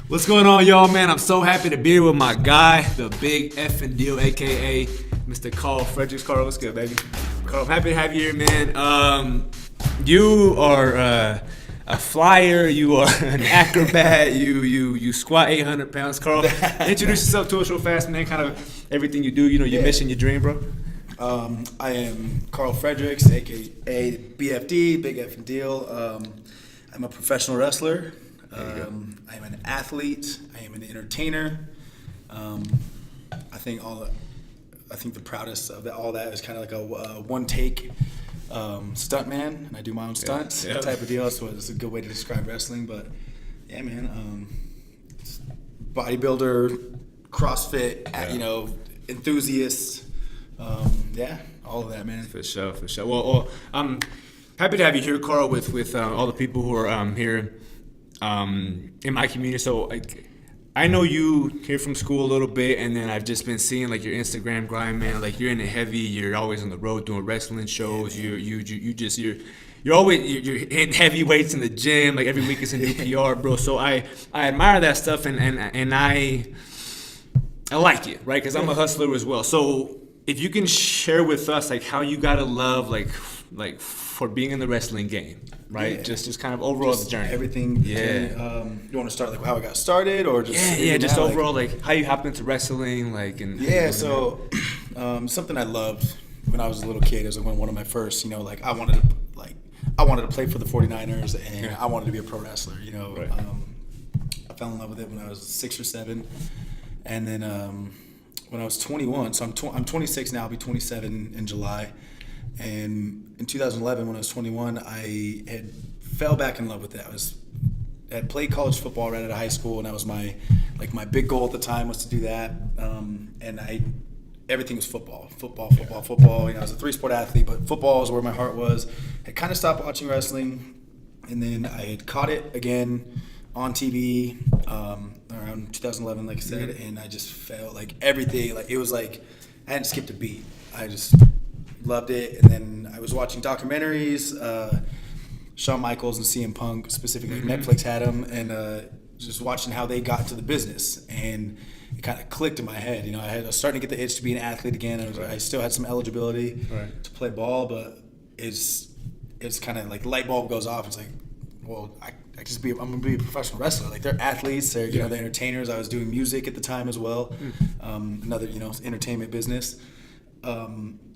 What's going on, y'all, man? I'm so happy to be here with my guy, the big effing deal, a.k.a. Mr. Karl Fredericks. Karl, what's good, baby? Karl, I'm happy to have you here, man. You are a flyer. You are an acrobat. You squat 800 pounds. Karl, introduce yourself to us real fast, man. Kind of everything you do, your mission, your dream, bro. I am Karl Fredericks, a.k.a. BFD, Big Effing Deal. I'm a professional wrestler. I'm an athlete. I am an entertainer. I think the proudest of all that is kind of like a one-take stunt man, and I do my own stunts, type of deal. So it's a good way to describe wrestling. But yeah, man, bodybuilder, CrossFit, enthusiast. All of that, man. For sure. Well, I'm happy to have you here, Karl, with all the people who are here in my community. So I know you here from school a little bit, and then I've just been seeing like your Instagram grind, man. Like you're in it heavy. You're always on the road doing wrestling shows. You're always hitting heavy weights in the gym. Like every week is a new PR, bro. So I admire that stuff, and I like it, right? Because I'm a hustler as well. So if you can share with us like how you got a love like for being in the wrestling game, right? Yeah. Just kind of overall the journey. Everything. Yeah. You want to start like how I got started, or just just overall like how you hopped into wrestling, like and So something I loved when I was a little kid is like one of my first, I wanted to play for the 49ers, and I wanted to be a pro wrestler. Right. I fell in love with it when I was 6 or 7, and then when I was 21, so I'm 26 now. I'll be 27 in July. And in 2011, when I was 21, I had fell back in love with it. I had played college football right out of high school, and that was my big goal at the time was to do that. And everything was football. I was a 3-sport athlete, but football is where my heart was. I kind of stopped watching wrestling, and then I had caught it again on TV around 2011, like I said, and I just felt like everything, like it was like I hadn't skipped a beat. I just loved it. And then I was watching documentaries, Shawn Michaels and CM Punk specifically. Netflix had them, and just watching how they got to the business, and it kind of clicked in my head. I was starting to get the itch to be an athlete again. I still had some eligibility to play ball, but it's kind of like the light bulb goes off. It's like, well, I'm gonna be a professional wrestler. Like they're athletes, they're they're entertainers. I was doing music at the time as well, another entertainment business.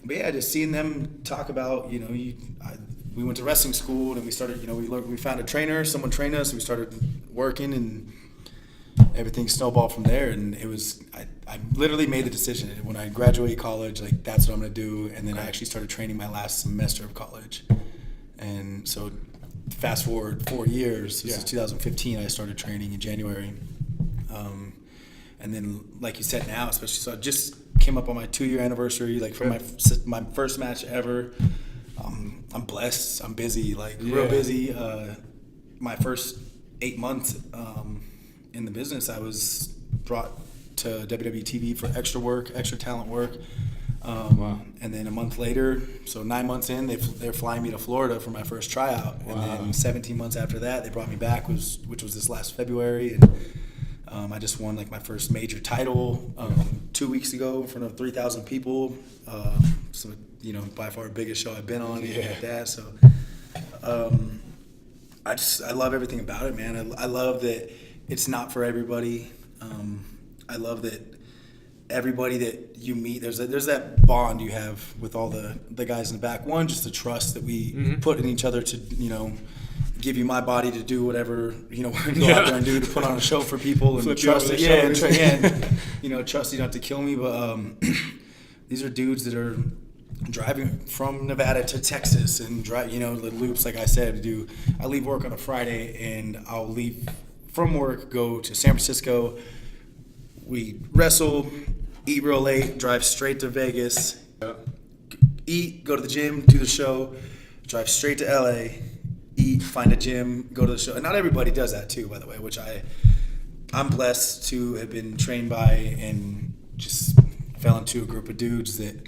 But yeah, just seeing them talk about we went to wrestling school, and we started we found a trainer, someone trained us, and we started working, and everything snowballed from there. And it was I literally made the decision when I graduated college, like that's what I'm gonna do. And then I actually started training my last semester of college, and so. Fast forward 4 years. This is 2015. I started training in January, and then, like you said, now especially. So I just came up on my 2-year anniversary. Like for my first match ever. I'm blessed. I'm busy. Real busy. My first 8 months in the business, I was brought to WWE TV for extra talent work. And then a month later, so 9 months in, they're flying me to Florida for my first tryout. And then 17 months after that, they brought me back, which was this last February. And I just won my first major title 2 weeks ago in front of 3,000 people. So by far the biggest show I've been on, anything like that. So I love everything about it, man. I love that it's not for everybody. I love that everybody that you meet, there's that bond you have with all the guys in the back. One, just the trust that we put in each other to give you my body to do whatever we're gonna go out there and do to put on a show for people, and trust that trust you not to kill me. But these are dudes that are driving from Nevada to Texas and drive the loops, like I said. I leave work on a Friday, and I'll leave from work, go to San Francisco. We wrestle, eat real late, drive straight to Vegas, eat, go to the gym, do the show, drive straight to LA, eat, find a gym, go to the show. And not everybody does that too, by the way, which I'm blessed to have been trained by, and just fell into a group of dudes that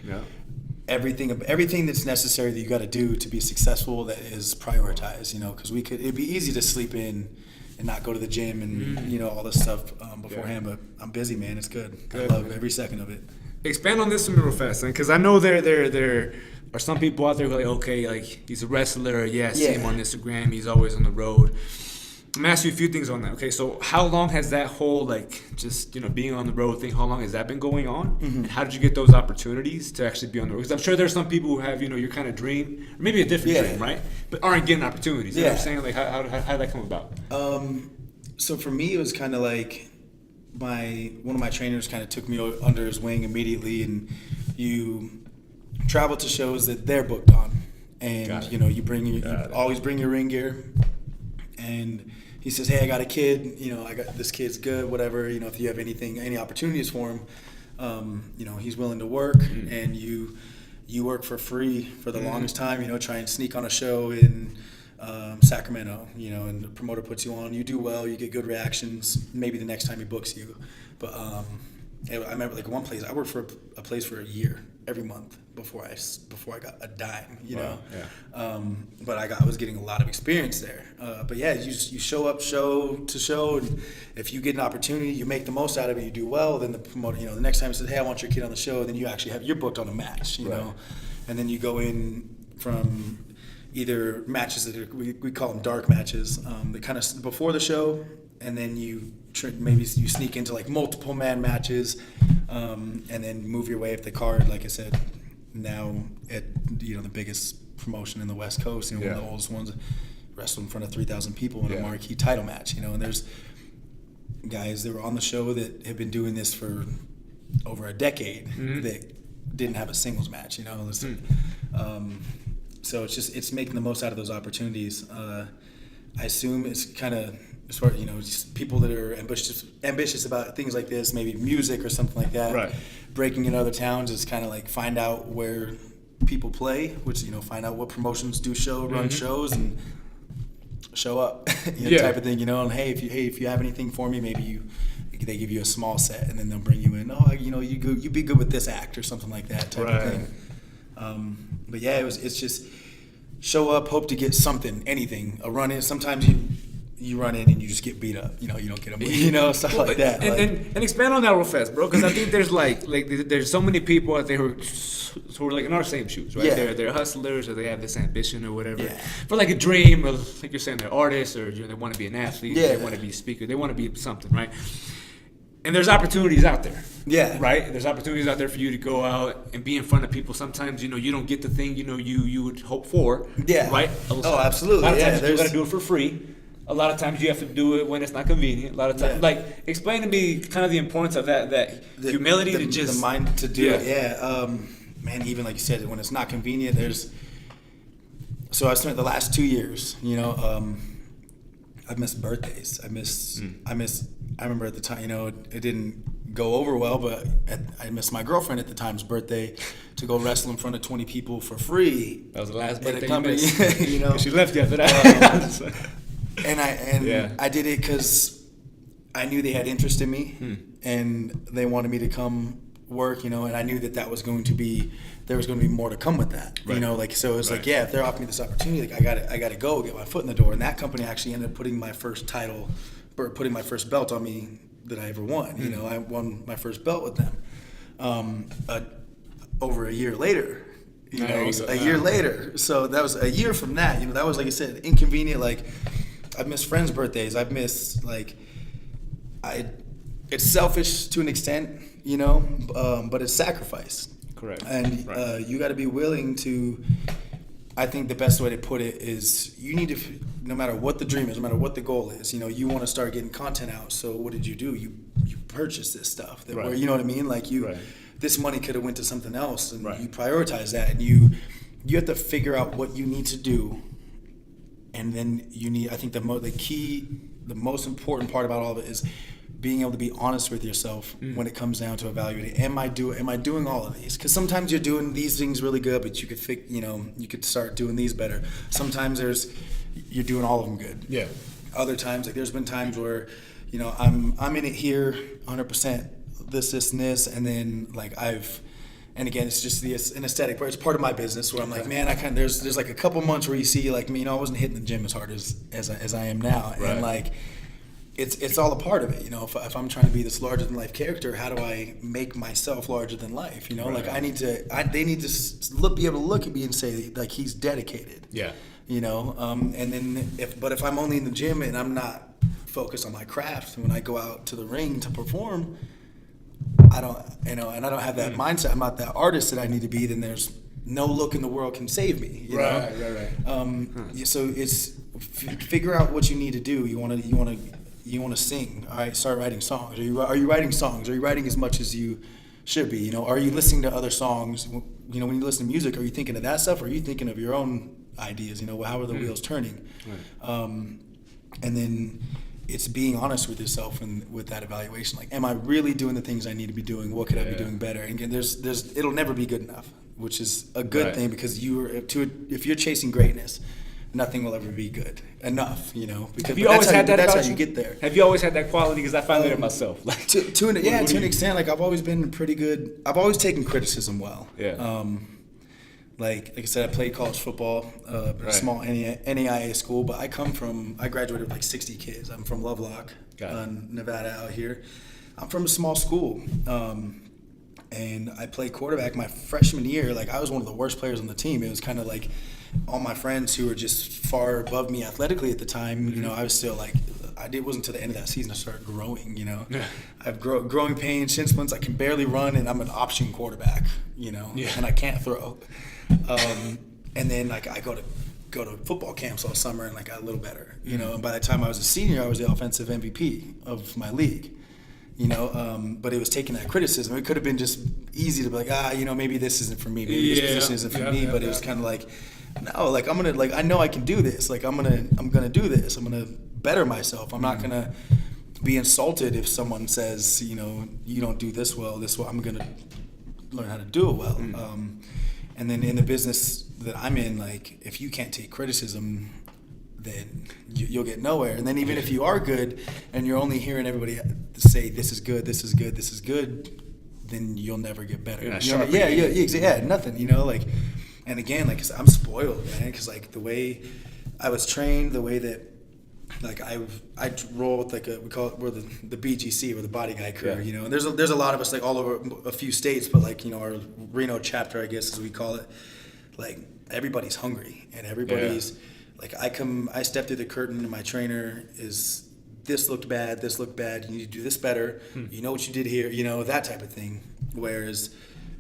everything that's necessary that you got to do to be successful that is prioritized, because it'd be easy to sleep in and not go to the gym and you know all this stuff beforehand. But I'm busy, man. It's good. I love every second of it. Expand on this one real fast, because I know there are some people out there who are like, okay, like he's a wrestler, see him on Instagram, he's always on the road. I'm gonna ask you a few things on that. Okay, so how long has that whole just being on the road thing? How long has that been going on? And how did you get those opportunities to actually be on the road? Because I'm sure there's some people who have your kind of dream, or maybe a different dream, right? But aren't getting opportunities. You know what I'm saying? Like how did that come about? So for me, it was kind of like one of my trainers kind of took me under his wing immediately, and you travel to shows that they're booked on, and you always bring your ring gear. And he says, hey, I got a kid, I got this kid's good, whatever, if you have any opportunities for him, he's willing to work, and you work for free for the longest time, try and sneak on a show in Sacramento, and the promoter puts you on, you do well, you get good reactions, maybe the next time he books you. But I remember one place, I worked for a place for a year, every month before I got a dime, know. Yeah. But I was getting a lot of experience there. But yeah, you show up show to show, and if you get an opportunity, you make the most out of it. You do well, then the promoter, the next time he says, hey, I want your kid on the show, then you're booked on a match, you know, and then you go in from either matches that we call them dark matches, that kind of before the show, and then maybe you sneak into multiple man matches, and then move your way up the card. Like I said, now at the biggest promotion in the West Coast, one of the oldest ones, wrestle in front of 3,000 people in a marquee title match. And there's guys that were on the show that have been doing this for over a decade that didn't have a singles match. So it's making the most out of those opportunities. I assume it's kind of as far just people that are ambitious about things like this, maybe music or something like that. Right. Breaking in other towns is kind of find out where people play, which find out what promotions do run shows, and show up, type of thing. And hey, if you have anything for me, maybe they give you a small set, and then they'll bring you in. Oh, you be good with this act or something like that type of thing. But yeah, it's just show up, hope to get something, anything, a run in. Sometimes you run in and you just get beat up. You don't get them. Stuff like that. And expand on that real fast, bro, because I think there's there's so many people out there who are in our same shoes, right? Yeah. They're hustlers, or they have this ambition or whatever for a dream, or like you're saying, they're artists, or they want to be an athlete, they want to be a speaker, they want to be something, right? And there's opportunities out there. Yeah. Right? There's opportunities out there for you to go out and be in front of people. Sometimes, you don't get the thing, you would hope for. Yeah. Right? Oh, absolutely. A lot of times you got to do it for free. A lot of times you have to do it when it's not convenient. A lot of times, explain to me kind of the importance of that humility to just... The mind to do it, man, even like you said, when it's not convenient, So I spent the last 2 years, I've missed birthdays. I remember at the time, it didn't go over well, but I missed my girlfriend at the time's birthday to go wrestle in front of 20 people for free. That was the last birthday you missed. She left you after that. I did it because I knew they had interest in me, and they wanted me to come work, and I knew that was going to be, there was going to be more to come with that, so it was if they're offering me this opportunity, I got to go get my foot in the door. And that company actually ended up putting my first belt on me that I ever won. I won my first belt with them over a year later. Year later. So that was a year from that. That was, like I said, inconvenient. I've missed friends' birthdays. I've missed it's selfish to an extent, but it's sacrifice. Correct. And you got to be willing to. I think the best way to put it is you need to, no matter what the dream is, no matter what the goal is, you want to start getting content out. So what did you do? You purchased this stuff. Where, you know what I mean? This money could have went to something else, and you prioritize that, and you have to figure out what you need to do, and then you need. I think the most important part about all of it is being able to be honest with yourself when it comes down to evaluating. Am I doing all of these? Because sometimes you're doing these things really good, but you could you could start doing these better. Sometimes you're doing all of them good. Yeah. Other times, there's been times where, I'm in it here 100%, this, and this, and then and again, it's just an aesthetic, where it's part of my business where I'm man, there's a couple months where you see me, I wasn't hitting the gym as hard as I am now. Right. And it's all a part of it, you know. If I'm trying to be this larger than life character, how do I make myself larger than life? You know, Right. like they need to be able to look at me and say like he's dedicated. Yeah. You know, and then if I'm only in the gym and I'm not focused on my craft, when I go out to the ring to perform, I don't, you know, and I don't have that mindset. I'm not that artist that I need to be. Then there's no look in the world can save me. You know? Right. So it's figure out what you need to do. You want to sing. All right, start writing songs. Are you writing songs? Are you writing as much as you should be? You know, are you listening to other songs? You know, when you listen to music, are you thinking of that stuff? Or are you thinking of your own ideas? You know, how are the wheels turning? Right. And then it's being honest with yourself and with that evaluation. Like, am I really doing the things I need to be doing? What could I be doing better? And again, it'll never be good enough, which is a good thing, because if you're chasing greatness, nothing will ever be good enough, you know. Because Have you always had that that's about how you get there. Have you always had that quality? Because I find it in myself. Like to an extent, like I've always been pretty good. I've always taken criticism well. Yeah. Like I said, I played college football, a small NAIA school, but I graduated with like 60 kids. I'm from Lovelock, Nevada out here. I'm from a small school. And I played quarterback my freshman year. Like, I was one of the worst players on the team. It was kind of like all my friends who were just far above me athletically at the time, you know, I was still like, it wasn't until the end of that season I started growing, you know. Yeah. I have growing pains, shin splints, I can barely run, and I'm an option quarterback, you know, and I can't throw. And then, like, I go to football camps all summer and, like, got a little better, you know. And by the time I was a senior, I was the offensive MVP of my league. You know, but it was taking that criticism. It could have been just easy to be like, you know, maybe this isn't for me. Maybe this position isn't for me. But it was kind of like, no, like I know I can do this. Like I'm gonna do this. I'm gonna better myself. I'm not gonna be insulted if someone says, you know, you don't do this well. I'm gonna learn how to do it well. And then in the business that I'm in, like, if you can't take criticism, then you'll get nowhere. And then even if you are good and you're only hearing everybody say this is good, this is good, this is good, then you'll never get better. Nothing, you know, like. And again, like, 'cause I'm spoiled, man, because like the way I was trained, the way that, like, I roll with like we're the BGC, or the body guy crew, you know. And there's a lot of us, like, all over a few states, but, like, you know, our Reno chapter, I guess as we call it, like, everybody's hungry and everybody's. Like, I step through the curtain and my trainer is, this looked bad, you need to do this better, you know what you did here, you know, that type of thing. Whereas,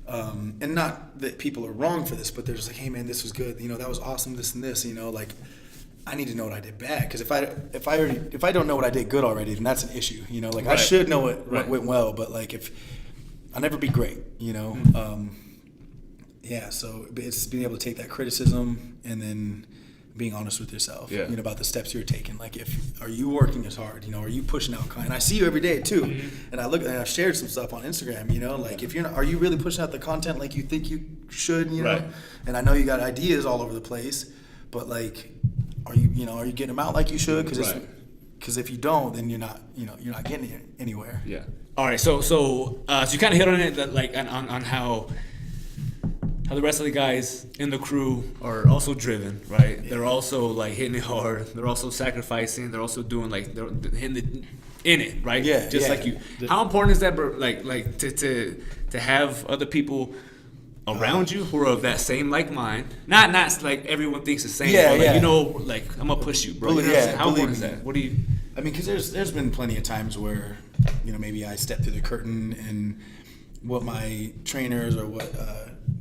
and not that people are wrong for this, but they're just like, hey man, this was good, you know, that was awesome, this and this, you know, like, I need to know what I did bad, because if I don't know what I did good already, then that's an issue, you know, like I should know what went well, but like I'll never be great, you know. So it's being able to take that criticism and then being honest with yourself, you know, about the steps you're taking. Like, are you working as hard? You know, are you pushing out content? I see you every day too, and I've shared some stuff on Instagram. You know, like, if you're not, are you really pushing out the content like you think you should? You know, and I know you got ideas all over the place, but like, are you getting them out like you should? Because if you don't, then you're not getting anywhere. Yeah. All right. So you kind of hit on it, that, like, on how the rest of the guys in the crew are also driven, right? Yeah. They're also, like, hitting it hard. They're also sacrificing. They're also doing, like, they're hitting in it, right? Yeah. Just like you. How important is that, like to have other people around you who are of that same like mind? Not like everyone thinks the same. Yeah, but, like, you know, like, I'm gonna push you, bro. You know what I'm saying? How important is that? What do you? I mean, because there's been plenty of times where, you know, maybe I step through the curtain and what my trainers or what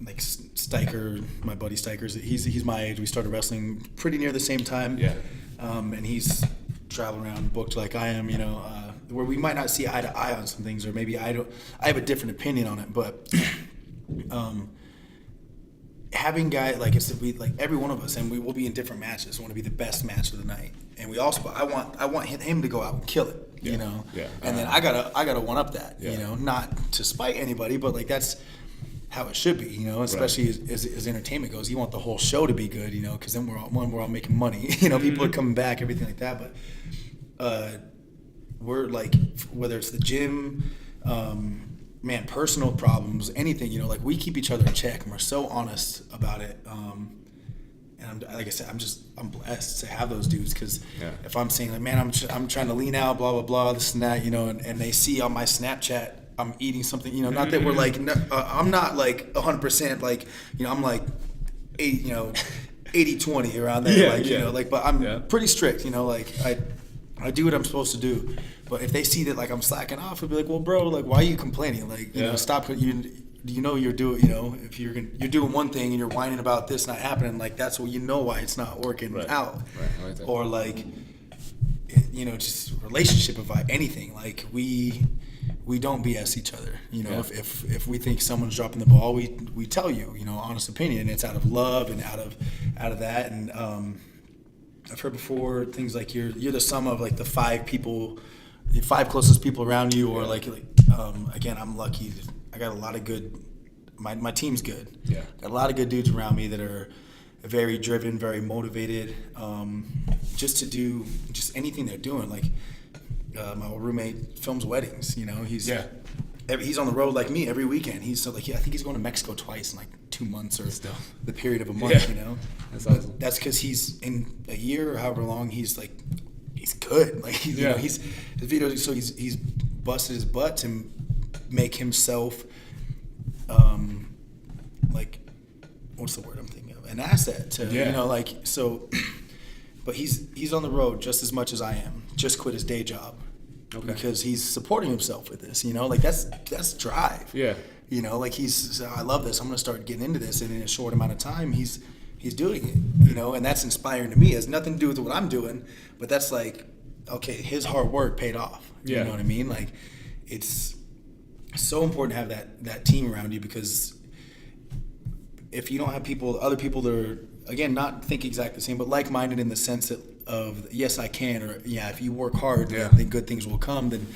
like Steicher, my buddy Steicher's, he's my age. We started wrestling pretty near the same time. Yeah. And he's traveling around booked like I am, you know, where we might not see eye to eye on some things, or maybe I have a different opinion on it, but having guys like every one of us, and we will be in different matches, want to be the best match of the night, and we also I want him to go out and kill it, you know. Yeah. And then I gotta one up that, you know, not to spite anybody, but like that's how it should be, you know, especially as entertainment goes. You want the whole show to be good, you know, because then we're all making money, you know, people are coming back, everything like that. But we're like, whether it's the gym, man, personal problems, anything, you know, like, we keep each other in check and we're so honest about it. And like I said, I'm blessed to have those dudes, because Yeah. if I'm saying like, man, I'm trying to lean out, blah blah blah, this and that, and they see on my Snapchat I'm eating something, not that we're like, I'm not like 100% like, I'm like 80-20 around there, but I'm pretty strict, like I do what I'm supposed to do. But if they see that like I'm slacking off, it'll be like, well, bro, like why are you complaining? Like, stop. You're doing, if you're doing one thing and you're whining about this not happening, like that's what why it's not working out. Right. I like that. Or like, just relationship advice, anything. Like we don't BS each other. If we think someone's dropping the ball, we tell you, honest opinion. It's out of love and out of that. And I've heard before things like you're the sum of like the five closest people around you, or again, I'm lucky. I got a lot of good. My team's good. Yeah. Got a lot of good dudes around me that are very driven, very motivated, just to do just anything they're doing. Like my old roommate films weddings. He's on the road like me every weekend. I think he's going to Mexico twice in like 2 months or the period of a month. That's awesome. That's because he's in a year or however long he's good. Like he's his videos. So he's busted his butt to make himself what's the word I'm thinking of? An asset to so. But he's on the road just as much as I am. Just quit his day job. Okay. Because he's supporting himself with this, that's drive. Yeah. I love this. I'm going to start getting into this, and in a short amount of time, he's doing it, and that's inspiring to me. It has nothing to do with what I'm doing, but that's like, okay, his hard work paid off. Yeah. You know what I mean? Like, it's so important to have that team around you, because if you don't have other people that are, again, not think exactly the same, but like-minded in the sense of yes, I can, or if you work hard, then good things will come. Then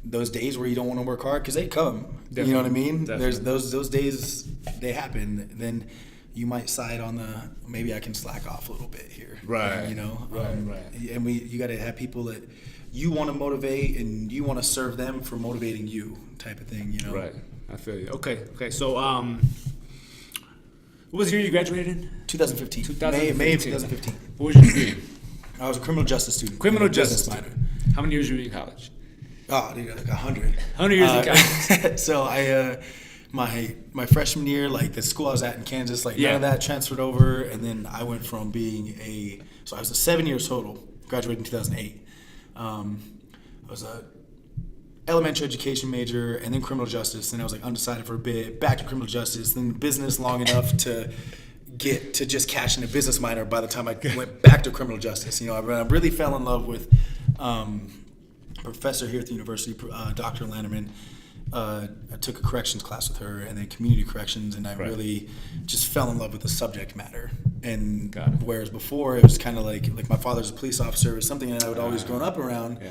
those days where you don't want to work hard, because they come. Definitely. You know what I mean? Definitely. There's those days, they happen. Then you might side on maybe I can slack off a little bit here. Right. Right. And you got to have people that you want to motivate and you want to serve them for motivating you, type of thing. Right. I feel you. Okay. So what was the year you graduated in? 2015. May of 2015. What was your degree? I was a criminal justice student. Criminal justice minor. How many years were you in college? Oh, dude, like 100. 100 years in college. So I, my freshman year, like the school I was at in Kansas, none of that transferred over, and then I went from being so I was a 7 years total. Graduated in 2008. I was a elementary education major, and then criminal justice. Then I was undecided for a bit, back to criminal justice, then business long enough to get to just cash in a business minor by the time I went back to criminal justice. I really fell in love with a professor here at the university, Dr. Lannerman. I took a corrections class with her, and then community corrections, and I really just fell in love with the subject matter. And whereas before it was kind of like my father's a police officer, it was something that I would always grown up around. Yeah.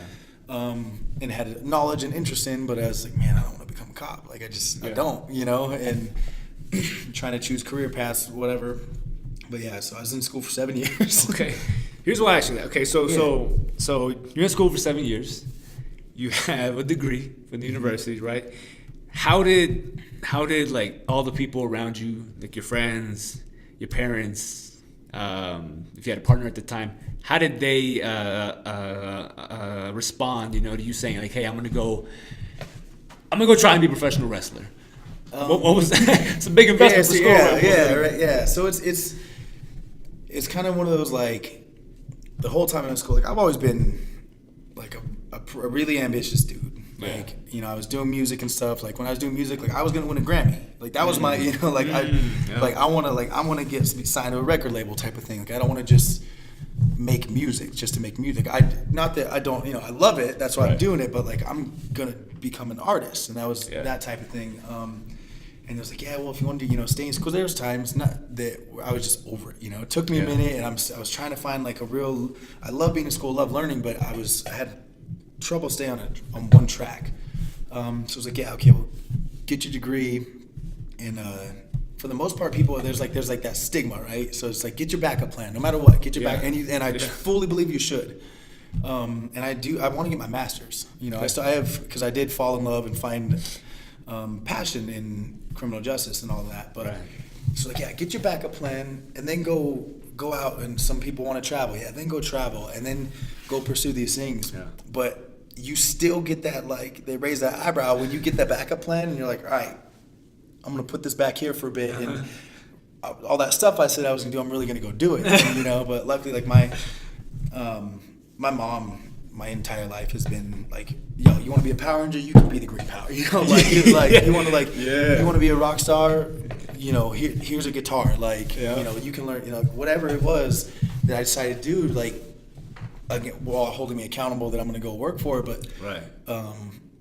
And had knowledge and interest in, but I was like, man, I don't want to become a cop. I don't, and trying to choose career paths, whatever. But so I was in school for 7 years. Okay. Here's why I asked you that. Okay, so you're in school for 7 years. You have a degree from the university, right? How did like all the people around you, like your friends, your parents, if you had a partner at the time, how did they respond, to you saying like, hey, I'm gonna go try and be a professional wrestler? What was that? It's a big investment for school. Right. So it's kind of one of those, like, the whole time in school, like I've always been like a really ambitious dude. Like, I was doing music and stuff. Like when I was doing music, like I was gonna win a Grammy. Like that was my, I want to get signed to a record label type of thing. Like I don't want to just make music just to make music. Not that I don't, I love it. That's why I'm doing it. But like I'm gonna become an artist, and that was that type of thing. And it was like, well, if you want to, stay in school, there's times not that I was just over it. It took me a minute, and I was trying to find like I love being in school, love learning, but I had trouble staying on one track. So I was like, well, get your degree, and for the most part, people there's like that stigma, right? So it's like, get your backup plan, no matter what, get your back, and I fully believe you should. And I want to get my master's. I have, because I did fall in love and find passion in criminal justice and all that, but so like, get your backup plan, and then go go out and some people want to travel. Yeah, then go travel and then go pursue these things. Yeah. But you still get that, like, they raise that eyebrow when you get that backup plan and you're like, all right, I'm going to put this back here for a bit. And all that stuff I said I was going to do, I'm really going to go do it. And, you know, but luckily, like, my mom, my entire life has been like, yo, you want to be a Power Ranger, you can be the Green Power. You know, like, you want to you want to be a rock star, you know, here's a guitar. Like, you know, you can learn, you know, whatever it was that I decided to do, like, again, while holding me accountable that I'm going to go work for it. But,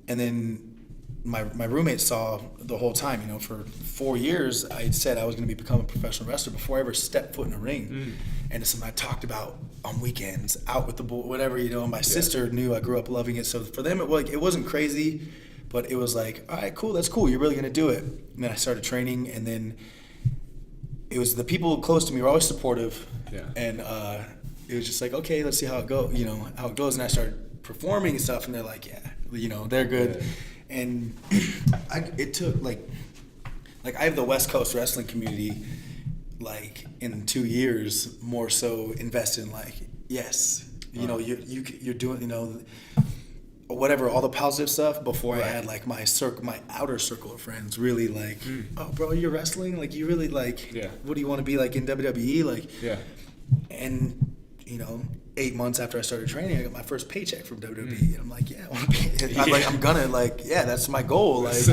and then my roommate saw the whole time, you know, for 4 years, I said I was going to become a professional wrestler before I ever stepped foot in a ring. And it's something I talked about on weekends, out with the boy, whatever, you know. My sister knew I grew up loving it. So for them, it wasn't crazy, but it was like, all right, cool, that's cool. You're really going to do it. And then I started training, and then it was the people close to me were always supportive. And it was just like, okay, let's see how it goes, you know, how it goes. And I started performing and stuff, and they're like, yeah, you know, they're good. And it took like I have the West Coast wrestling community, like, in 2 years more so invested in, like, yes, you know, you're doing, you know, whatever, all the positive stuff before I had, like, my outer circle of friends really like, oh, bro, you're wrestling, like, you really, like, what do you want to be like in WWE, like, and, you know, 8 months after I started training, I got my first paycheck from WWE, and I'm like, yeah, I want to be, I'm gonna, like, yeah, that's my goal, like,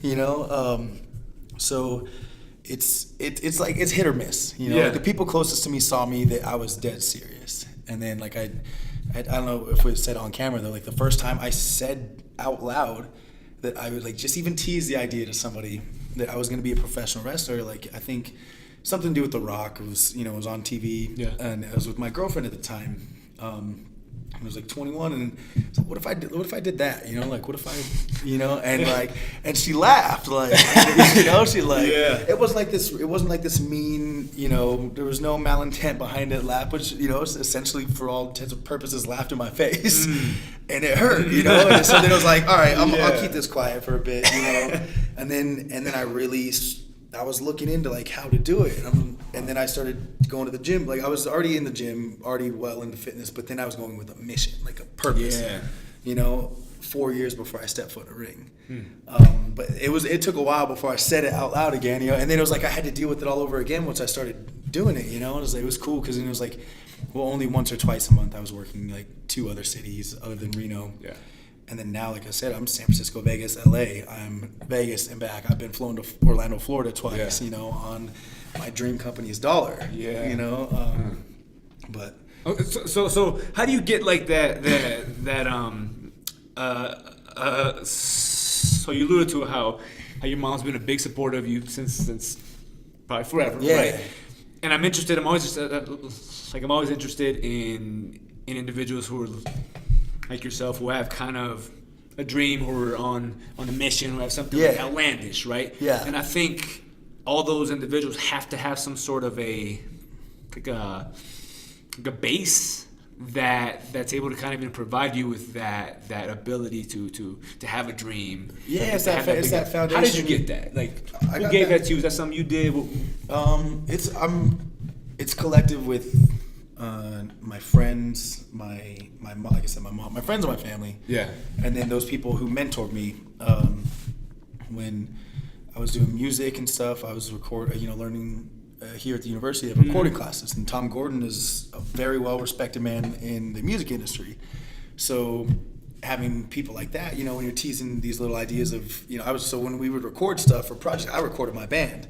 you know, so it's like, it's hit or miss, you know. Like, the people closest to me saw me that I was dead serious, and then, like, I don't know if we said on camera though, like, the first time I said out loud that I would, like, just even tease the idea to somebody that I was going to be a professional wrestler, like, I think something to do with The Rock. It was, you know, it was on TV, and I was with my girlfriend at the time. I was like 21, and so what if I did that, you know, like, what if I, you know, and like, and she laughed, like, you know, she like, it wasn't like this mean, you know, there was no malintent behind it laugh, which, you know, essentially for all intents and purposes laughed in my face, and it hurt, you know, and so then I was like, all right, I'll keep this quiet for a bit, you know, and then I was looking into, like, how to do it, and then I started going to the gym. Like, I was already in the gym, already well into fitness, but then I was going with a mission, like a purpose. You know, 4 years before I stepped foot in a ring. But it took a while before I said it out loud again, you know. And then it was like I had to deal with it all over again once I started doing it, you know. And it was cool because it was like, well, only once or twice a month I was working, like, 2 other cities other than Reno. And then now, like I said, I'm San Francisco, Vegas, LA. I'm Vegas and back. I've been flown to Orlando, Florida twice, you know, on my dream company's dollar. You know, but so how do you get, like, so you alluded to how your mom's been a big supporter of you since probably forever, right? And I'm interested. I'm always interested in individuals who are like yourself, who have kind of a dream, who are on a mission, who have something like outlandish, right? And I think all those individuals have to have some sort of a base that's able to kind of even provide you with that ability to have a dream. It's that foundation. How did you get that? Like, who gave that to you? Is that something you did? It's collective with my friends, my mom, like I said, my mom, my friends and my family. And then those people who mentored me when I was doing music and stuff. I was learning here at the university of recording classes, and Tom Gordon is a very well respected man in the music industry. So having people like that, you know, when you're teasing these little ideas of, you know, when we would record stuff for projects, I recorded my band,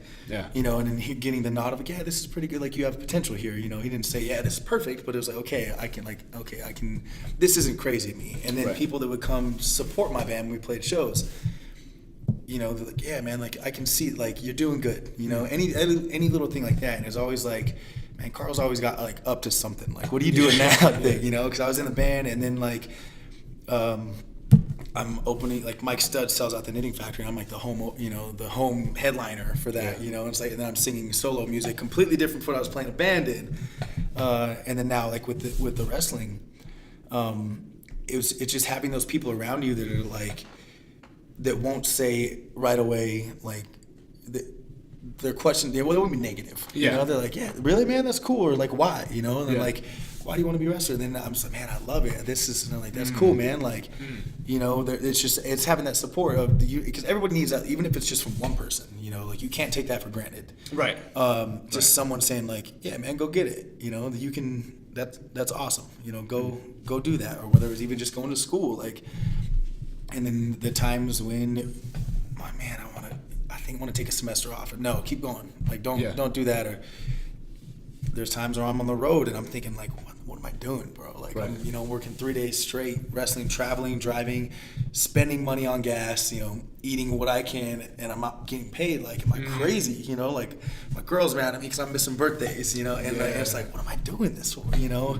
you know, and then getting the nod of, like, yeah, this is pretty good, like, you have potential here, you know. He didn't say, yeah, this is perfect, but it was like, okay, I can, this isn't crazy to me. And then people that would come support my band when we played shows, you know, they're like, yeah, man, like, I can see, like, you're doing good, you know, any little thing like that. And it's always like, man, Karl's always got, like, up to something, like, what are you doing now, you know, because I was in the band, and then, like, I'm opening, like, Mike Studd sells out the Knitting Factory, and I'm like the home headliner for that, you know, and it's like, and then I'm singing solo music, completely different from what I was playing a band in, and then now, like, with the wrestling, it's just having those people around you that are like, that won't say right away, like, their question, they will be negative. Yeah. You know, they're like, yeah, really, man, that's cool. Or like, why? You know, and they're Yeah. like, why do you want to be a wrestler? And then I'm just like, man, I love it. This is, and I'm like, that's cool, man. Like, you know, it's just, it's having that support of you, because everybody needs that, even if it's just from one person, you know, like you can't take that for granted. Right. Just someone saying like, yeah, man, go get it. You know, that you can, that's awesome. You know, go do that. Or whether it's even just going to school, like, and then the times when, oh, man, I want to take a semester off. Or, no, keep going. Like, don't do that. Or there's times where I'm on the road and I'm thinking like, what am I doing, bro? Like, right. I'm, you know, working 3 days straight, wrestling, traveling, driving, spending money on gas, you know, eating what I can, and I'm not getting paid. Like, am I crazy? You know, like my girl's mad at me because I'm missing birthdays, you know, and like, it's like, what am I doing this for? You know,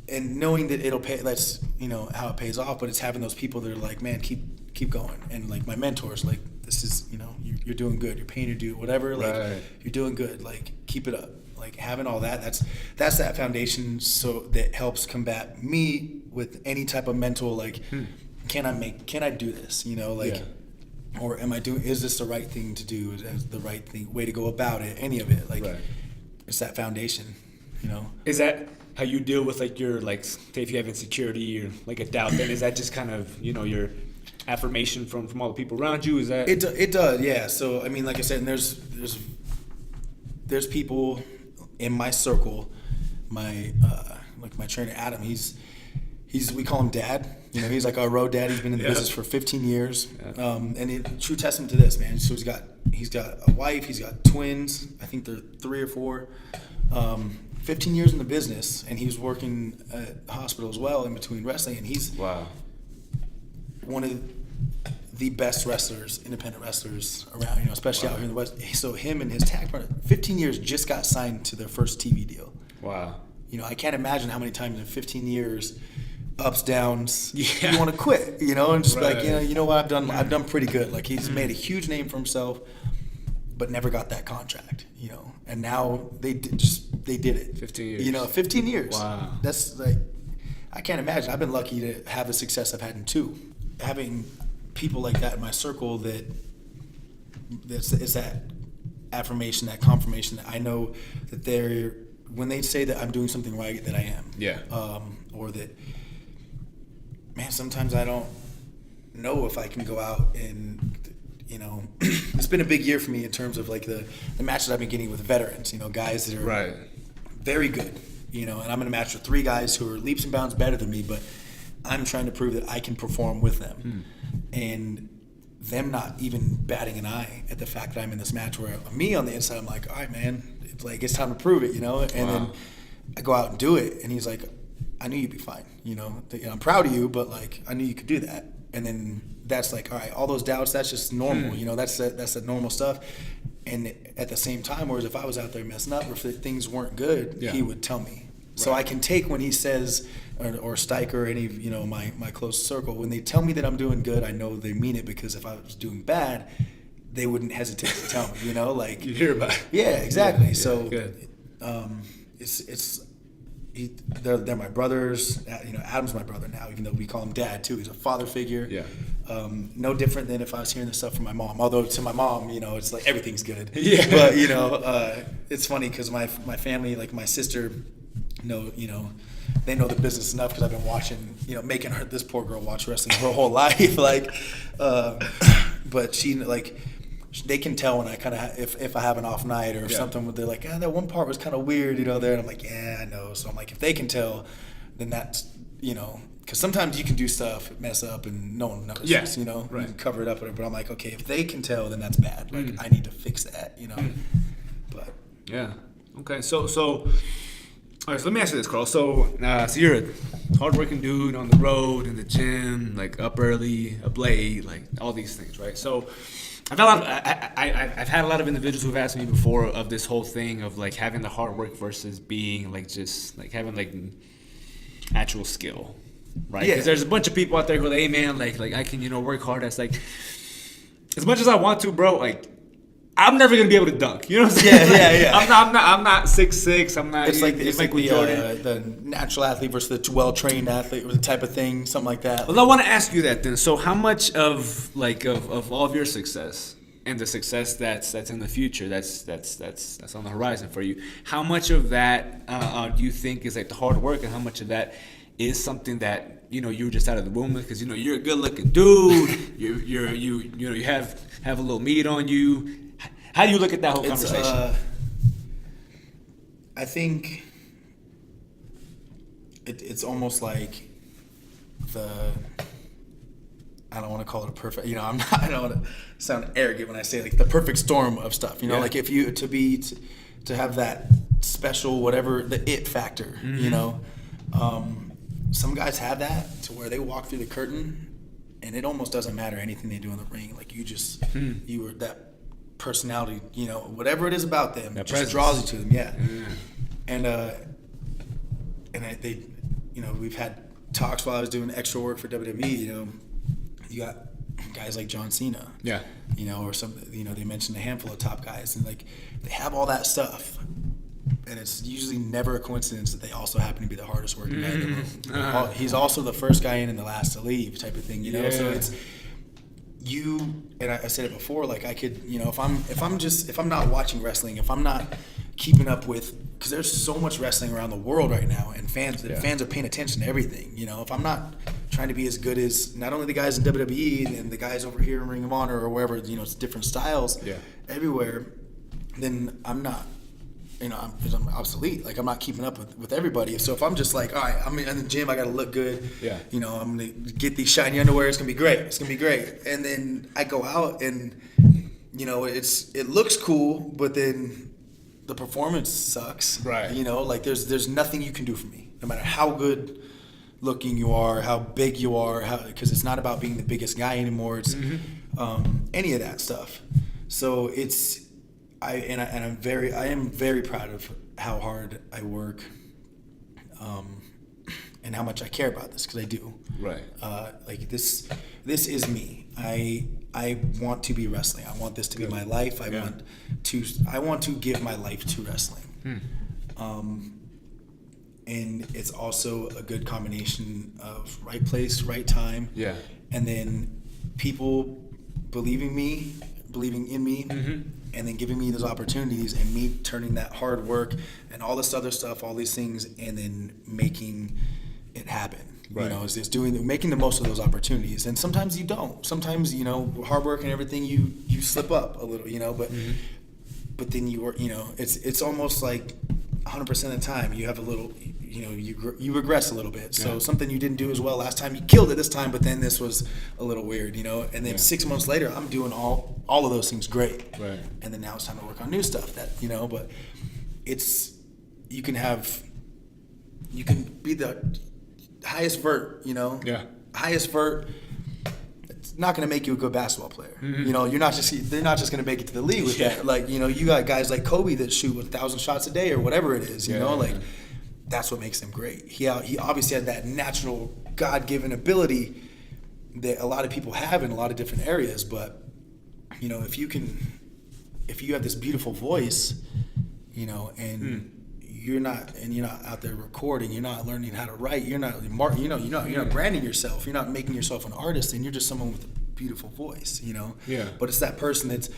and knowing that it'll pay, that's, you know, how it pays off, but it's having those people that are like, man, keep going. And like my mentors, like, this is, you know, you're doing good. You're paying your due, whatever. Like, right. You're doing good. Like, keep it up. Like, having all that, that's that foundation, so that helps combat me with any type of mental, like, can I do this? You know, like, or is this the right thing to do? Is the right way to go about it? Any of it, like, right. It's that foundation, you know. Is that how you deal with like your, like, say if you have insecurity or like a doubt, then is that just kind of, you know, your affirmation from all the people around you? Is that it does, yeah. So I mean, like I said, and there's people in my circle, my like my trainer Adam, he's we call him Dad. You know, he's like our road dad. He's been in the business for 15 years, and true testament to this, man. So he's got a wife, he's got twins. I think they're 3 or 4. 15 years in the business, and he was working at the hospital as well in between wrestling, and he's one of the best wrestlers, independent wrestlers around, you know, especially out here in the West. So him and his tag partner, 15 years, just got signed to their first TV deal. Wow. You know, I can't imagine how many times in 15 years, ups, downs, Yeah. you want to quit, you know, and just be Right. like, you know what, I've done pretty good. Like, he's made a huge name for himself, but never got that contract, you know. And now they did it. 15 years. You know, 15 years. Wow. That's like, I can't imagine. I've been lucky to have the success I've had in 2. Having people like that in my circle it's that affirmation, that confirmation that I know that they're, when they say that I'm doing something right, that I am. Yeah. Or that, man, sometimes I don't know if I can go out and, you know, it's been a big year for me in terms of like the matches I've been getting with veterans, you know, guys that are very good, you know, and I'm in a match with 3 guys who are leaps and bounds better than me, but I'm trying to prove that I can perform with them. And them not even batting an eye at the fact that I'm in this match, where me on the inside, I'm like, all right, man, it's time to prove it, you know? And then I go out and do it, and he's like, I knew you'd be fine, you know? I'm proud of you, but like, I knew you could do that. And then that's like, all right, all those doubts, that's just normal, you know? That's the normal stuff. And at the same time, whereas if I was out there messing up, or if things weren't good, he would tell me. So I can take when he says, or Steicher, or any, you know, my close circle, when they tell me that I'm doing good, I know they mean it, because if I was doing bad, they wouldn't hesitate to tell me, you know, like, you hear about it. Yeah, exactly. Yeah, so good. They're my brothers. You know, Adam's my brother now, even though we call him Dad too. He's a father figure. Yeah. No different than if I was hearing this stuff from my mom. Although to my mom, you know, it's like everything's good. Yeah. But you know, it's funny because my family, like my sister, you know, they know the business enough because I've been watching, you know, making this poor girl watch wrestling her whole life. Like, but she, like, they can tell when I kind of if I have an off night or something. They're like, that one part was kind of weird, you know. There, and I'm like, yeah, I know. So I'm like, if they can tell, then that's, you know, because sometimes you can do stuff, mess up, and no one knows. Yeah. You know, right. You can cover it up, whatever. But I'm like, okay, if they can tell, then that's bad. Like, I need to fix that, you know. But yeah, okay. So, all right. So let me ask you this, Karl. So you're a hardworking dude on the road, in the gym, like up early, up late, like all these things, right? So I've had a lot of individuals who've asked me before of this whole thing of like having the hard work versus being like just like having like actual skill, right? Because there's a bunch of people out there who are like, hey man, like I can, you know, work hard. That's like, as much as I want to, bro, like I'm never gonna be able to dunk. You know what I'm saying? Yeah. I'm not 6'6". I'm not. It's like Jordan. the natural athlete versus the well-trained athlete, or the type of thing, something like that. Well, I want to ask you that then. So, how much of all of your success and the success that's in the future, that's on the horizon for you. How much of that do you think is like the hard work, and how much of that is something that you were just out of the womb with? Because you're a good-looking dude. You have a little meat on you. How do you look at that whole conversation? I think it's almost like I don't want to call it a perfect, I don't want to sound arrogant when I say like the perfect storm of stuff, like if you, to have that special, whatever, the it factor, some guys have that to where they walk through the curtain and it almost doesn't matter anything they do in the ring. Like you were that personality, whatever it is about them, that just draws you to them. Yeah. And we've had talks while I was doing extra work for WWE, you got guys like John Cena, or some, they mentioned a handful of top guys, and like they have all that stuff, and it's usually never a coincidence that they also happen to be the hardest working guy in the room. He's also the first guy in and the last to leave, type of thing, So it's and I said it before, like I could, if I'm not watching wrestling, if I'm not keeping up with, because there's so much wrestling around the world right now, and fans are paying attention to everything. If I'm not trying to be as good as not only the guys in WWE and the guys over here in Ring of Honor or wherever, it's different styles everywhere, then I'm not, I'm obsolete. Like I'm not keeping up with everybody. So if I'm just like, all right, I'm in the gym, I got to look good. I'm gonna get these shiny underwear. It's gonna be great. It's gonna be great. And then I go out and it looks cool, but then the performance sucks. Right. Like there's nothing you can do for me, no matter how good looking you are, how big you are, because it's not about being the biggest guy anymore. It's any of that stuff. So I am very proud of how hard I work, and how much I care about this, because I do. Right. Like this is me. I want to be wrestling. I want this to be my life. I want to give my life to wrestling. And it's also a good combination of right place, right time. Yeah. And then people believing in me, and then giving me those opportunities, and me turning that hard work and all this other stuff, all these things, and then making it happen. Right. It's just making the most of those opportunities. And sometimes you don't. Sometimes, hard work and everything, you slip up a little, but then you work, it's almost like 100% of the time you have a little, you regress a little bit. So something you didn't do as well last time, you killed it this time, but then this was a little weird, and then 6 months later, I'm doing all of those things great. Right. And then now it's time to work on new stuff that, but you can be the highest vert, highest vert. It's not going to make you a good basketball player. They're not just going to make it to the league with that. Like, you got guys like Kobe that shoot 1,000 shots a day or whatever it is, that's what makes them great. He obviously had that natural God-given ability that a lot of people have in a lot of different areas, but if you have this beautiful voice, and you're not out there recording, you're not learning how to write, you're not branding yourself, you're not making yourself an artist, and you're just someone with a beautiful voice, But it's that person that's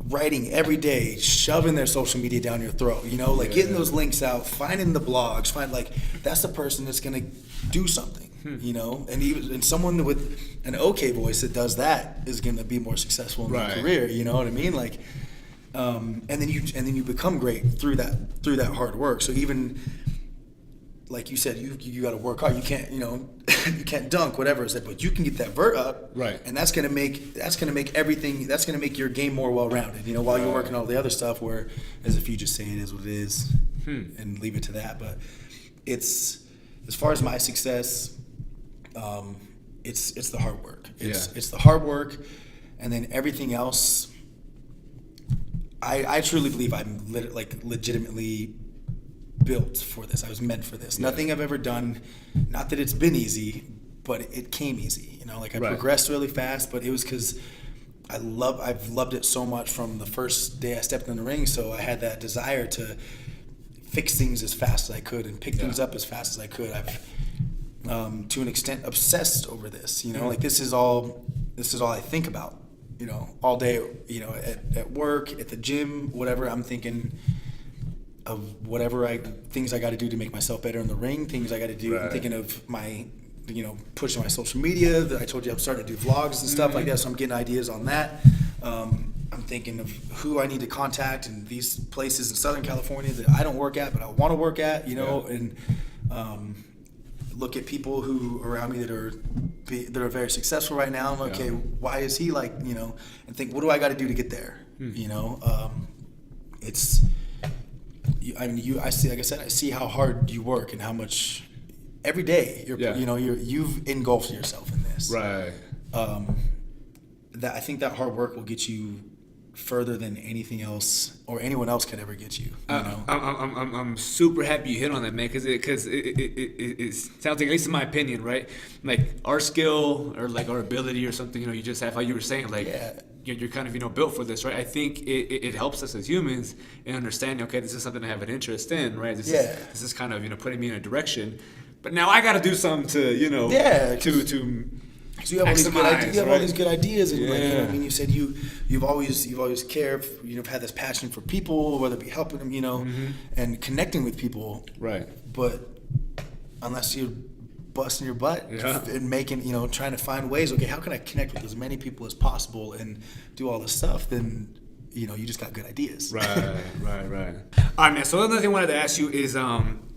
writing every day, shoving their social media down your throat, getting those links out, finding the blogs, that's the person that's gonna do something, and someone with an okay voice that does that is gonna be more successful in their career, you know what I mean? Like, and then you become great through that hard work. So even like you said, you got to work hard. You can't you can't dunk, whatever it is, but you can get that vert up, right? And that's gonna make everything. That's gonna make your game more well rounded. While you're working all the other stuff, where as if you just say it is what it is and leave it to that. But it's, as far as my success, it's the hard work. It's the hard work, and then everything else. I truly believe I'm legitimately built for this. I was meant for this. Nothing I've ever done, not that it's been easy, but it came easy. I progressed really fast, but it was because I've loved it so much from the first day I stepped in the ring. So I had that desire to fix things as fast as I could and pick things up as fast as I could. I've, to an extent, obsessed over this. This is all I think about. all day, at work, at the gym, whatever. I'm thinking of whatever things I got to do to make myself better in the ring, things I got to do. Right. I'm thinking of my, pushing my social media. I told you I'm starting to do vlogs and stuff like that, so I'm getting ideas on that. I'm thinking of who I need to contact in these places in Southern California that I don't work at, but I want to work at, and look at people who around me that are very successful right now. I'm like, okay, why is he like, and think, what do I got to do to get there? It's, I see, like I said, I see how hard you work and how much every day you've engulfed yourself in this. Right. That I think that hard work will get you further than anything else or anyone else could ever get you. I'm super happy you hit on that, man, because it sounds like, at least in my opinion, right? Like our skill or like our ability or something, you just have, how you were saying, like you're kind of built for this, right? I think it helps us as humans in understanding, okay, this is something I have an interest in, right? This is kind of putting me in a direction, but now I got to do something to to. Because you have all these good ideas, all these good ideas, and you said you've always cared, you've had this passion for people, whether it be helping them, and connecting with people, right? But unless you're busting your butt and making, trying to find ways, okay, how can I connect with as many people as possible and do all this stuff? Then you just got good ideas. Right. All right, man. So another thing I wanted to ask you is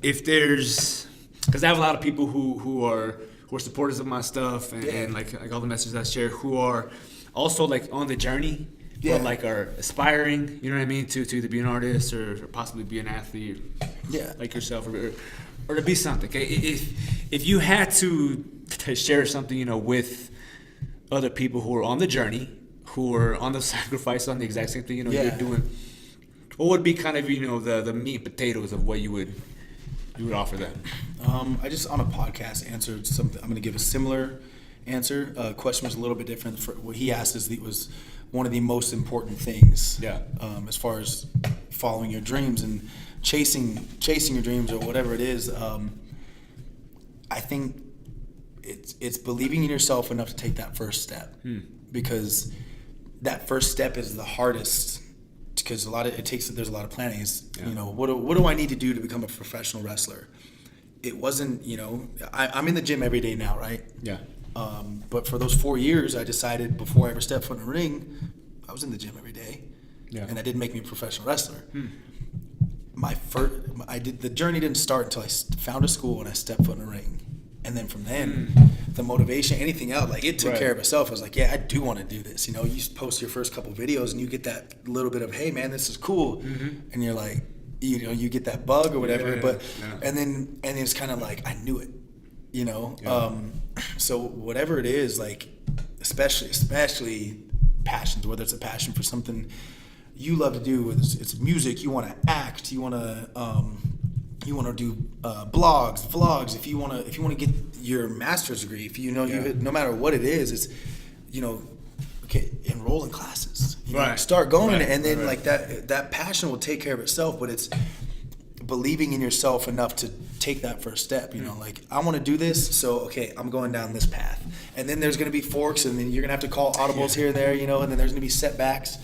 if there's, because I have a lot of people who are supporters of my stuff and like all the messages I share, who are also like on the journey, or like are aspiring, you know what I mean, to either be an artist or possibly be an athlete, like yourself, or to be something. Okay, if you had to share something, with other people who are on the journey, who are on the sacrifice, on the exact same thing, you're doing, what would be kind of the meat and potatoes of what you would offer them? I just on a podcast answered something. I'm going to give a similar answer. Question was a little bit different. For what he asked was one of the most important things. As far as following your dreams and chasing your dreams or whatever it is. I think it's believing in yourself enough to take that first step, because that first step is the hardest. Because there's a lot of planning. What do I need to do to become a professional wrestler? It wasn't, I'm in the gym every day now, right? But for those 4 years, I decided before I ever stepped foot in the ring, I was in the gym every day, and that didn't make me a professional wrestler. The journey didn't start until I found a school and I stepped foot in the ring. And then from then, the motivation, anything else, like it took care of itself. I was like, yeah, I do want to do this. You post your first couple videos and you get that little bit of, hey man, this is cool. And you're like, you get that bug or whatever. And then it's kind of like, I knew it, So whatever it is, like, especially passions, whether it's a passion for something you love to do, whether it's music, you want to act, you want to do blogs, vlogs. If you want to get your master's degree, if no matter what it is, it's okay, enroll in classes. Start going, and then like that passion will take care of itself. But it's believing in yourself enough to take that first step. Like, I want to do this, so okay, I'm going down this path. And then there's going to be forks, and then you're going to have to call audibles here and there, and then there's going to be setbacks,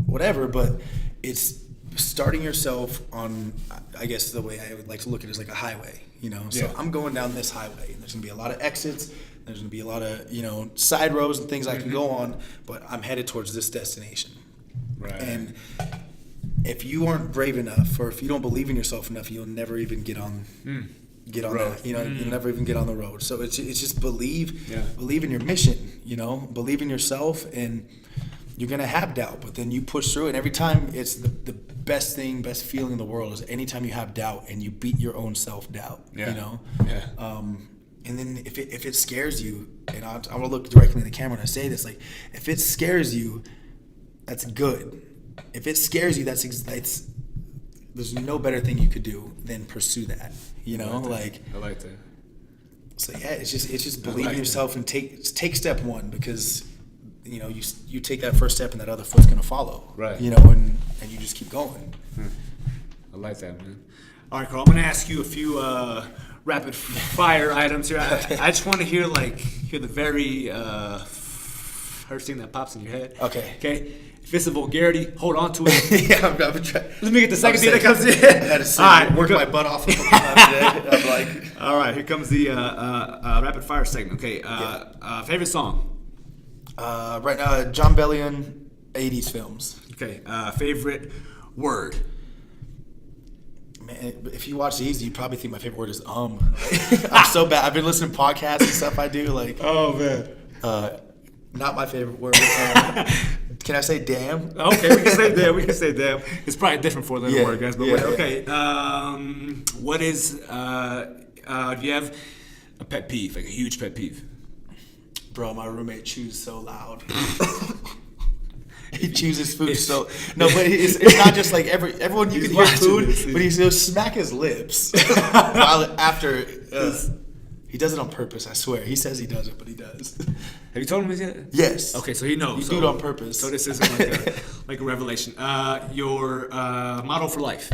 whatever. But it's starting yourself on, I guess the way I would like to look at it is like a highway, So I'm going down this highway, and there's going to be a lot of exits. There's going to be a lot of, side roads and things I can go on, but I'm headed towards this destination. Right. And if you aren't brave enough, or if you don't believe in yourself enough, you'll never even get on that. You'll never even get on the road. So it's just believe in your mission. Believe in yourself, and you're gonna have doubt, but then you push through it. And every time, it's the best feeling in the world is anytime you have doubt and you beat your own self-doubt. And then if it scares you, and I want to look directly in the camera when I say this, like, if it scares you, that's good. If it scares you, that's there's no better thing you could do than pursue that. I like that. So it's just believe in yourself and take step one, because you take that first step and that other foot's gonna follow. Right. And you just keep going. I like that, man. All right, Karl, I'm gonna ask you a few rapid fire items here. I just want to hear the very first thing that pops in your head. Okay. Okay. If it's a vulgarity, hold on to it. Yeah, I'm trying. Let me get the second thing that comes in. I had to sit, All right, work my butt off a couple times today. I'm like, all right, here comes the rapid fire segment. Okay. Favorite song. right now, John Bellion, 80s films. Okay. Favorite word. Man, if you watch these, you probably think my favorite word is I'm so bad. I've been listening to podcasts and stuff I do. Like, Oh man. not my favorite word. Can I say damn? Okay, we can say damn. We can say damn. It's probably different for the Yeah, word, guys. But yeah, okay. What is? Do you have a pet peeve, like a huge pet peeve? Bro, my roommate chews so loud. He chews his food so no, but it's not just like everyone you can hear food, but he'll smack his lips after. He does it on purpose. I swear. He says he does it, but he does. Have you told him this yet? Yes. Okay, so he knows. You do it on purpose. So this isn't like a revelation. Your motto for life.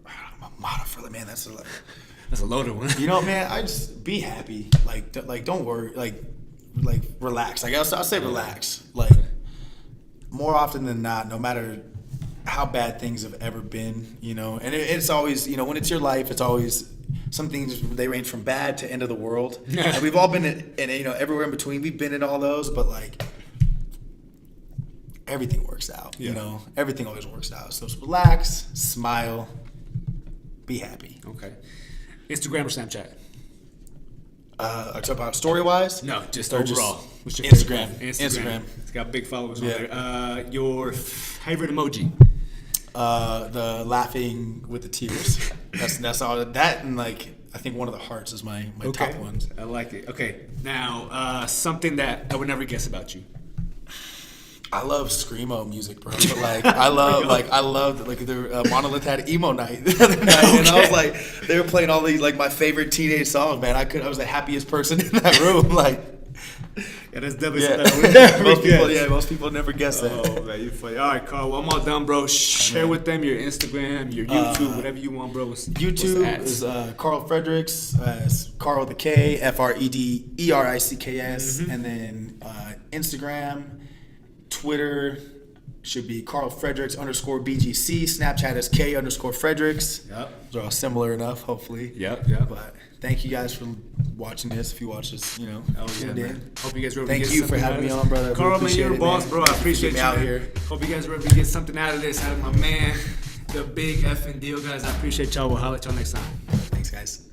My motto for man, that's a loaded one. You know, man, I just be happy. Like don't worry. Like relax. Like I'll say relax. Like more often than not, no matter how bad things have ever been, you know, and it's always, you know, when it's your life, it's always some things, they range from bad to end of the world. And we've all been in, you know, everywhere in between. We've been in all those, but like everything works out, you know, everything always works out. So just relax, smile, be happy. Okay. Instagram or Snapchat? I talk about story wise? No, just or overall. Just Instagram. Instagram. It's got big followers on there. Your favorite emoji? The laughing with the tears. That's all. That and like I think one of the hearts is my top ones. I like it. Okay, now something that I would never guess about you. I love screamo music, bro. But like I loved like the Monolith had emo night the other night, and I was like, they were playing all these like my favorite teenage songs, man. I was the happiest person in that room, like. Yeah, that's definitely something I would never guess. Most people never guess that. Oh man, you funny. All right, Carl. Well, I'm all done, bro. Share with them your Instagram, your YouTube, whatever you want, bro. YouTube is Karl Fredericks, Karl with a K, Fredericks, and then Instagram, Twitter should be Karl Fredericks _BGC. Snapchat is K_Fredericks. Yep. They're all similar enough, hopefully. Yep. But thank you guys for watching this. If you watch this, you know. Tuned in. Hope you guys were able to Thank get you for having me on, brother. Carl, man, you're a boss, bro. I appreciate you out here. Hope you guys were able to get something out of this, out of my man, the big effing deal, guys. I appreciate y'all. We'll holler at y'all next time. Thanks, guys.